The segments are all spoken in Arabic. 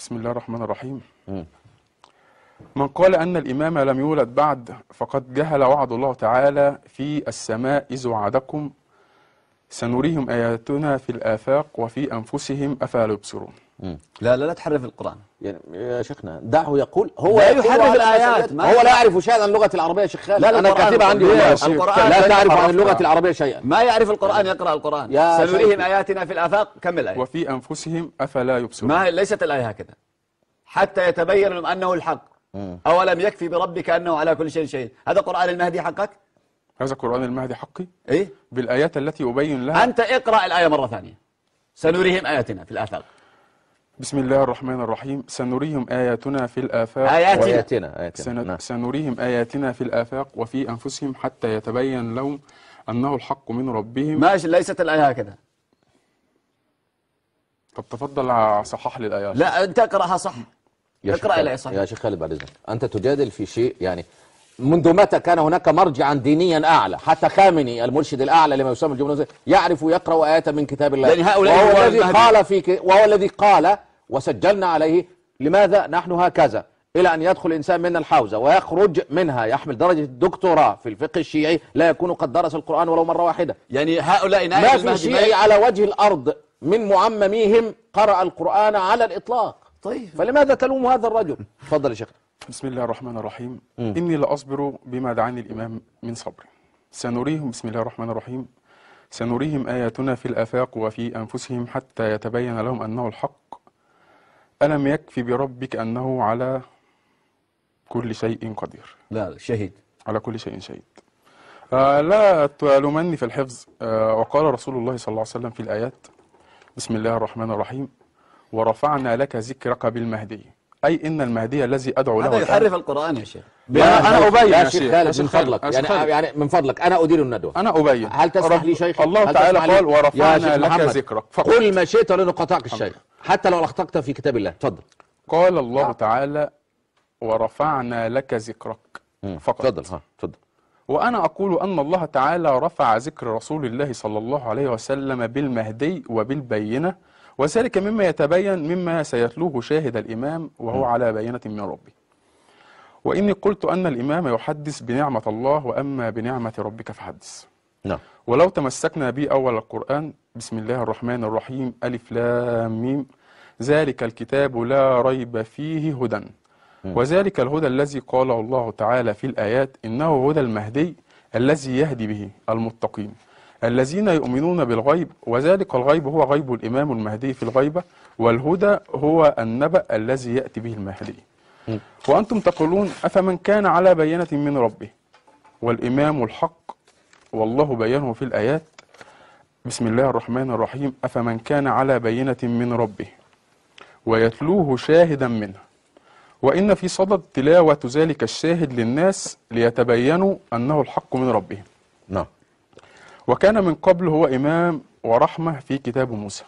بسم الله الرحمن الرحيم. من قال أن الإمام لم يولد بعد فقد جهل وعد الله تعالى في السماء إذ وعدكم سنريهم آياتنا في الآفاق وفي أنفسهم أفلا يبصرون. لا تحرف القرآن. يعني يا شيخنا دعه يقول، هو لا يقول يحرف على الآيات. هو لا يعرف شيئا عن اللغة العربية. شيخ خالد، لا، أنا كاتبها عندي والله. القرآن لا تعرف عن اللغة العربية شيئا. ما يعرف القرآن يقرأ القرآن. يا سنريهم آياتنا في الآفاق. كمل الآية. وفي أنفسهم أفلا يبصرون. ما ليست الآية هكذا. حتى يتبين لهم أنه الحق. أولم يكفي بربك أنه على كل شيء شهيد. هذا قرآن المهدي حقك؟ هذا قرآن المهدي حقي إيه؟ بالآيات التي أبين لها. أنت اقرأ الآية مرة ثانية. سنريهم آياتنا في الآفاق. بسم الله الرحمن الرحيم. سنريهم آياتنا في الآفاق آياتنا. سنريهم آياتنا في الآفاق وفي أنفسهم حتى يتبين لهم أنه الحق من ربهم. ماشي، ليست الآية هكذا. طب تفضل صحح لي الآيات. لا، أنت اقرأها صح. اقرأ الآية صح. يا شيخ خالد بعد إذنك، أنت تجادل في شيء يعني منذ متى كان هناك مرجعا دينيا أعلى؟ حتى خامنئي المرشد الأعلى لما يسمى الجمهورية يعرف يقرأ آيات من كتاب الله. يعني هؤلاء وهو الذي قال وسجلنا عليه لماذا نحن هكذا، إلى أن يدخل إنسان منا الحوزة ويخرج منها يحمل درجة الدكتوراه في الفقه الشيعي لا يكون قد درس القرآن ولو مرة واحدة. يعني هؤلاء ما في شيعي على وجه الأرض من معمميهم قرأ القرآن على الإطلاق. طيب فلماذا تلوم هذا الرجل؟ تفضل يا شيخ. بسم الله الرحمن الرحيم. إني لأصبر بما دعاني الإمام من صبر. سنريهم بسم الله الرحمن الرحيم. سنريهم آياتنا في الآفاق وفي أنفسهم حتى يتبين لهم أنه الحق. ألم يكفي بربك أنه على كل شيء قدير. لا، شهيد. على كل شيء شهيد. لا تلومني في الحفظ. وقال رسول الله صلى الله عليه وسلم في الآيات بسم الله الرحمن الرحيم ورفعنا لك ذكرك بالمهدي، أي إن المهدي الذي أدعو له. هذا يحرف القرآن يا شيخ. أنا أبين يا شيخ خالد من فضلك، يعني من فضلك أنا أدير الندوة. أنا أبين. هل تسمح لي شيخ؟ الله تعالى قال ورفعنا لك ذكرك. قل ما شئت ولن قطعك الشيخ حتى لو أخطأت في كتاب الله. تفضل. قال الله تعالى ورفعنا لك ذكرك فقط. تفضل. وأنا أقول أن الله تعالى رفع ذكر رسول الله صلى الله عليه وسلم بالمهدي وبالبينة، وذلك مما يتبين مما سيتلوه شاهد الإمام وهو على بينة من ربه. وإني قلت أن الإمام يحدث بنعمة الله وأما بنعمة ربك فحدث. نعم. ولو تمسكنا به أول القرآن بسم الله الرحمن الرحيم ألف لام ميم ذلك الكتاب لا ريب فيه هدى. وذلك الهدى الذي قاله الله تعالى في الآيات إنه هدى المهدي الذي يهدي به المتقين الذين يؤمنون بالغيب، وذلك الغيب هو غيب الإمام المهدي في الغيبة، والهدى هو النبأ الذي يأتي به المهدي. وأنتم تقولون أفمن كان على بينة من ربه والإمام الحق والله بينه في الآيات بسم الله الرحمن الرحيم أفمن كان على بينة من ربه ويتلوه شاهدا منه وإن في صدد تلاوة ذلك الشاهد للناس ليتبينوا أنه الحق من ربهم. نعم. وكان من قبل هو إمام ورحمة في كتاب موسى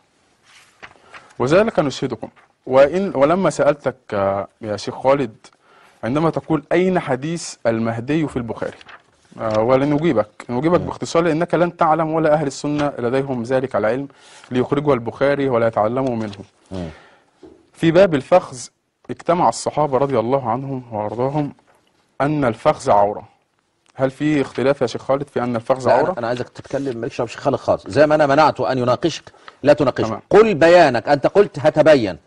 وذلك نشهدكم. ولما سألتك يا شيخ خالد عندما تقول أين حديث المهدي في البخاري، ولنجيبك باختصار لأنك لن تعلم ولا أهل السنة لديهم ذلك على علم ليخرجوا البخاري ولا يتعلموا منه. في باب الفخذ اجتمع الصحابة رضي الله عنهم وأرضاهم أن الفخذ عورة. هل في اختلاف يا شيخ خالد في أن الفخذ عورة؟ أنا عايزك تتكلم مالكش شيخ خالد خالص، زي ما أنا منعته أن يناقشك لا تناقشه. قل بيانك. أنت قلت هتبين،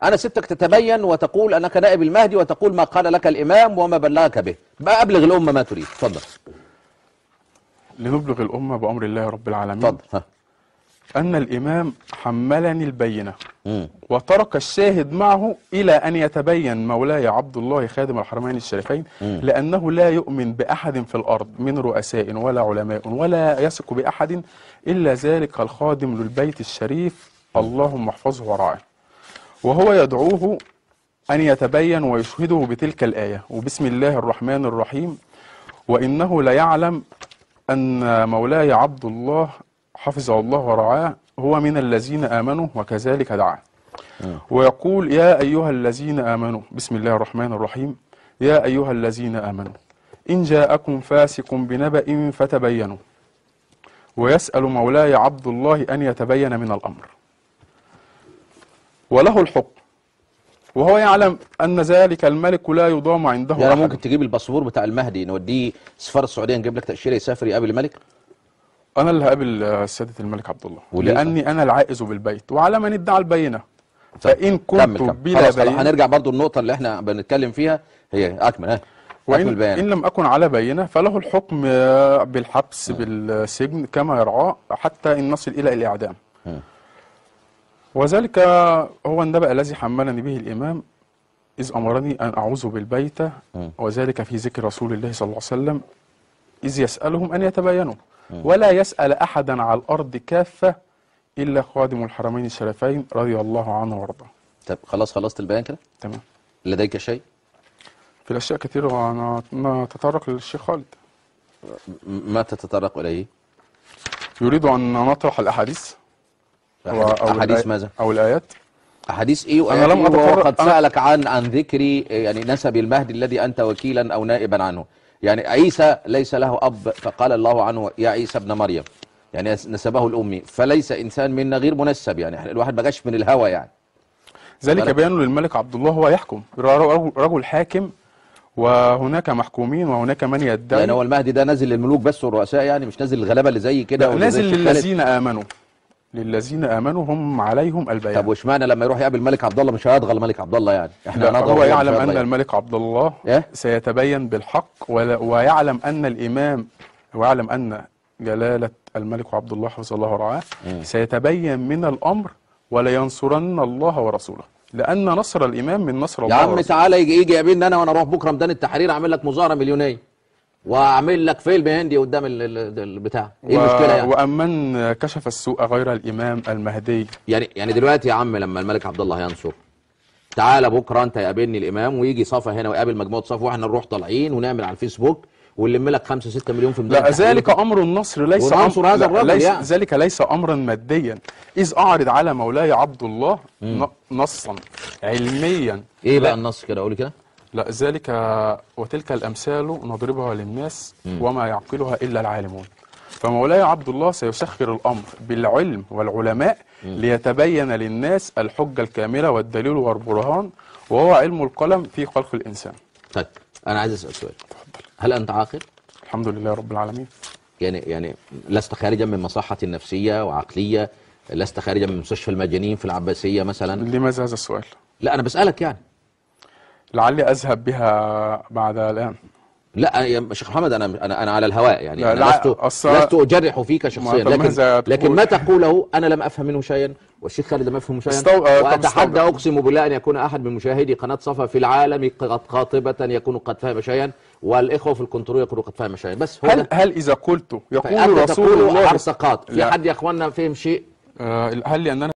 أنا سبتك تتبين وتقول أنك نائب المهدي وتقول ما قال لك الإمام وما بلغك به. بقى أبلغ الأمة ما تريد. تفضل. لنبلغ الأمة بأمر الله رب العالمين. تفضل. أن الإمام حملني البينة وترك الشاهد معه إلى أن يتبين مولاي عبد الله خادم الحرمين الشريفين لأنه لا يؤمن بأحد في الأرض من رؤساء ولا علماء ولا يثق بأحد إلا ذلك الخادم للبيت الشريف اللهم احفظه ورعاه، وهو يدعوه أن يتبين ويشهده بتلك الآية وبسم الله الرحمن الرحيم وإنه ليعلم أن مولاي عبد الله حفظه الله ورعاه هو من الذين آمنوا وكذلك دعاه. ويقول يا أيها الذين آمنوا بسم الله الرحمن الرحيم يا أيها الذين آمنوا إن جاءكم فاسق بنبأ فتبينوا. ويسأل مولاي عبد الله أن يتبين من الأمر وله الحكم وهو يعلم أن ذلك الملك لا يضام عنده يعني أحد. ممكن تجيب الباسبور بتاع المهدي نوديه سفاره السعوديه نجيب لك تاشيره يسافر يقابل الملك؟ أنا اللي هقابل سيادة الملك عبد الله، وليه؟ لأني أنا العائز بالبيت وعلى من ادعى البينة. فإن كنت كمل. بلا خلاص بينة، هنرجع برضو النقطه اللي احنا بنتكلم فيها، هي اكمل اكمل وإن بيان. إن لم أكن على بينة فله الحكم بالحبس بالسجن كما يرعاه حتى إن نصل إلى الإعدام. وذلك هو النبأ الذي حملني به الإمام إذ أمرني أن أعوذ بالبيت، وذلك في ذكر رسول الله صلى الله عليه وسلم إذ يسألهم أن يتبينوا ولا يسأل أحدا على الأرض كافة إلا خادم الحرمين الشريفين رضي الله عنه وارضاه. طب خلاص خلصت البيان كده؟ تمام. لديك شيء؟ في الأشياء كثيرة وأنا نتطرق للشيخ خالد. ما تتطرق اليه؟ يريد أن نطرح الأحاديث احاديث ماذا؟ أو الآيات. احاديث ايه أنا لم وآيات إيه؟ وهو أتطرق. قد سألك عن ذكر يعني نسب المهدي الذي انت وكيلا او نائبا عنه. يعني عيسى ليس له اب فقال الله عنه يا عيسى ابن مريم، يعني نسبه الامي، فليس انسان منا غير منسب، يعني الواحد ما جاش من الهوى يعني. ذلك بيان للملك عبد الله، هو يحكم، رجل حاكم وهناك محكومين وهناك من يدعي. يعني هو المهدي ده نازل للملوك بس والرؤساء، يعني مش نازل للغلابه اللي زي كده؟ نازل للذين آمنوا، للذين آمنوا هم عليهم البيان. طب واشمعنى لما يروح يقابل الملك عبد الله مش هيضغى الملك عبد الله يعني؟ احنا هو يعلم أن الملك عبد الله إيه؟ سيتبين بالحق، ويعلم أن الإمام، ويعلم أن جلالة الملك عبد الله حفظه الله ورعاه سيتبين من الأمر ولا ينصرن الله ورسوله، لأن نصر الإمام من نصر الله يا عم ورسوله. تعالى يجي يقابلني انا وانا اروح بكره ميدان التحرير اعمل لك مظاهره مليونيه واعمل لك فيلم هندي قدام البتاع، ايه المشكله يعني؟ وأمن كشف السوء غير الإمام المهدي. يعني دلوقتي يا عم لما الملك عبد الله هينصر، تعالى بكره انت يقابلني الامام ويجي صفا هنا ويقابل مجموعه صفا واحنا نروح طالعين ونعمل على الفيسبوك ونلم لك 5 6 مليون في ميدان لا، ذلك أمر النصر ليس وننصر هذا الرجل يعني. ذلك ليس أمرا ماديا، إذ أعرض على مولاي عبد الله نصا علميا. ايه بقى النص كده؟ قولي كده. لا، ذلك وتلك الأمثال نضربها للناس وما يعقلها إلا العالمون. فمولاي عبد الله سيسخر الأمر بالعلم والعلماء ليتبين للناس الحجة الكاملة والدليل والبرهان، وهو علم القلم في خلق الإنسان. طيب أنا عايز أسأل سؤال، هل أنت عاقل؟ الحمد لله رب العالمين. يعني لست خارجا من مصحة نفسية وعقلية، لست خارجا من مستشفى المجانين في العباسية مثلا؟ لماذا هذا السؤال؟ لا أنا بسألك يعني. لعلي أذهب بها بعد الآن. لا يا شيخ محمد أنا على الهواء يعني، لا، أنا لست أجرح فيك شخصيا، لكن ما تقوله أنا لم أفهم منه شيئا والشيخ خالد لم يفهم شيئا، وأتحدى أقسم بالله أن يكون أحد من مشاهدي قناة صفا في العالم قد قاطبة يكون قد فهم شيئا، والإخوة في الكنترول يكونوا قد فهم شيئا. بس هو هل إذا قلت يقول رسول الله عرسقات في حد يا أخوانا فهم شيء؟ هل لأننا